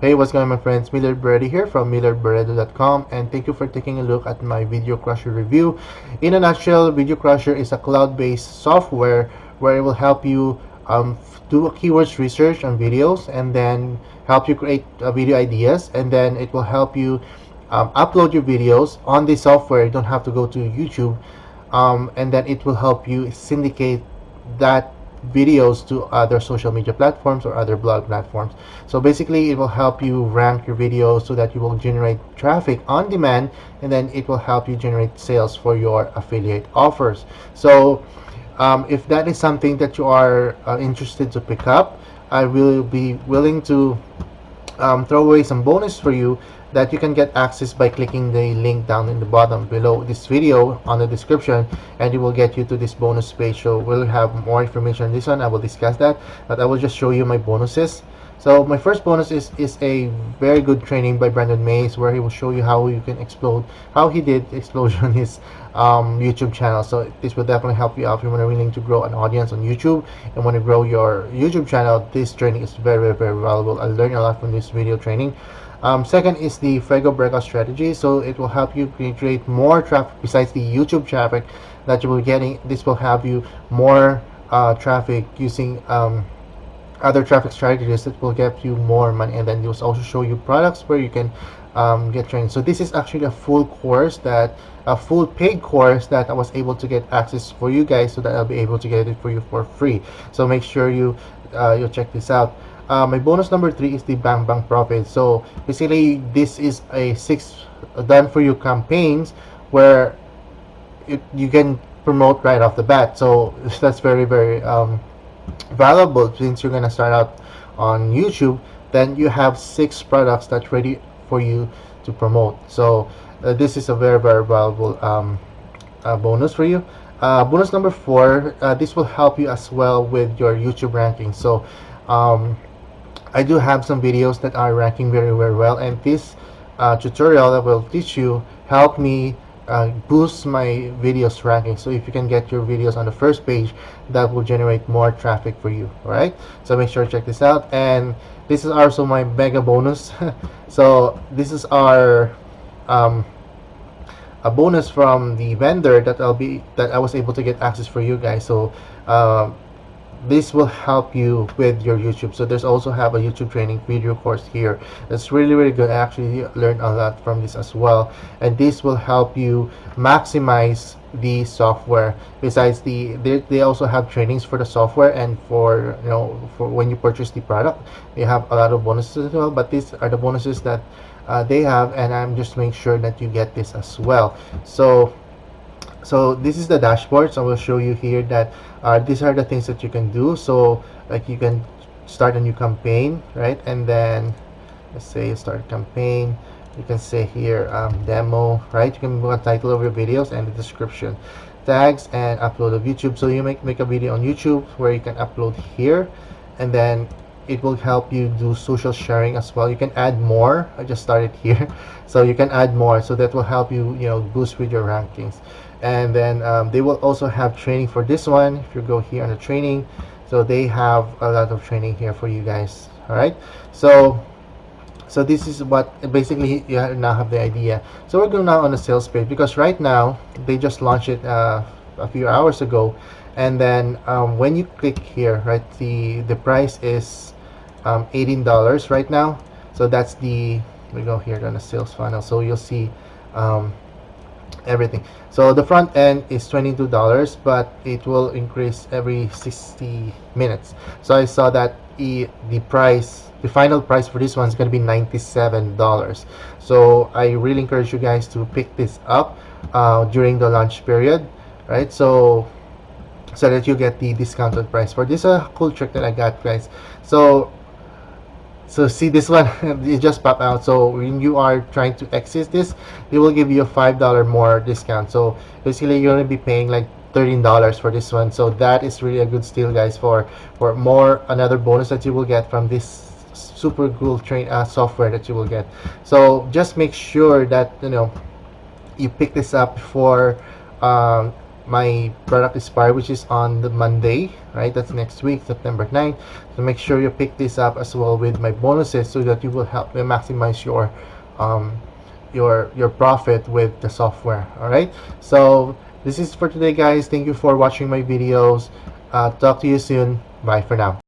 Hey, what's going on, my friends? Miller Berredo here from millerberredo.com, and thank you for taking a look at my Video Crusher review. In a nutshell, Video Crusher is a cloud-based software where it will help you do a keywords research on videos and then help you create video ideas, and then it will help you upload your videos on the software. You don't have to go to YouTube, and then it will help you syndicate that videos to other social media platforms or other blog platforms. So basically, it will help you rank your videos so that you will generate traffic on demand, and then it will help you generate sales for your affiliate offers. So if that is something that you are interested to pick up, I will be willing to throw away some bonus for you that you can get access by clicking the link down in the bottom below this video on the description, and it will get you to this bonus page. So we'll have more information on this one. I will discuss that, but I will just show you my bonuses. So my first bonus is a very good training by Brandon Mays, where he will show you how you can explode, how he did explosion on his YouTube channel. So this will definitely help you out if you're willing to grow an audience on YouTube and want to grow your YouTube channel. This training is very valuable. I learned a lot from this video training. Second is the Fuego breakout strategy. So it will help you create more traffic besides the YouTube traffic that you will be getting. This will have you more traffic using other traffic strategies that will get you more money, and then it will also show you products where you can get trained. So this is actually a full course, that a full paid course that I was able to get access for you guys, so that I'll be able to get it for you for free. So make sure you check this out. My bonus number 3 is the Bang Bang Profit. So basically, this is a 6 done for you campaigns where you can promote right off the bat. So that's very valuable, since you're gonna start out on YouTube. Then you have 6 products that's ready for you to promote. So this is a very valuable bonus for you. Bonus number 4, this will help you as well with your YouTube ranking. So I do have some videos that are ranking very well, and this tutorial that will teach you help me boost my videos ranking. So if you can get your videos on the first page, that will generate more traffic for you. All right, so make sure to check this out. And this is also my mega bonus. So this is our a bonus from the vendor that I was able to get access for you guys. So this will help you with your YouTube. So there's also have a YouTube training video course here that's really good. I actually learned a lot from this as well, and this will help you maximize the software. Besides they also have trainings for the software, and for for when you purchase the product, they have a lot of bonuses as well. But these are the bonuses that they have, and I'm just making sure that you get this as well. So this is the dashboard. So I will show you here that these are the things that you can do. So like, you can start a new campaign, right? And then let's say you start a campaign. You can say here demo, right? You can put a title of your videos and the description, tags, and upload of YouTube. So you make a video on YouTube where you can upload here, and then it will help you do social sharing as well. You can add more. I just started here, so you can add more. So that will help you boost with your rankings. And then they will also have training for this one. If you go here on the training, so they have a lot of training here for you guys. All right, so this is what basically you now have the idea. So we're going now on the sales page, because right now they just launched it a few hours ago. And then when you click here, right, the price is $18 right now. So that's we go here on the sales funnel, so you'll see everything. So the front end is $22, but it will increase every 60 minutes. So I saw that the final price for this one is going to be $97. So I really encourage you guys to pick this up during the launch period, right? So that you get the discounted price. For this a cool trick that I got, guys. So see this one, it just popped out. So when you are trying to exit this, they will give you a $5 more discount. So basically you're going to be paying like $13 for this one. So that is really a good steal, guys, for more another bonus that you will get from this super cool software that you will get. So just make sure that you pick this up before my product expire, which is on the Monday, right? That's next week, September 9th. So make sure you pick this up as well with my bonuses so that you will help me maximize um, your profit with the software. All right. So this is for today, guys. Thank you for watching my videos. Talk to you soon. Bye for now.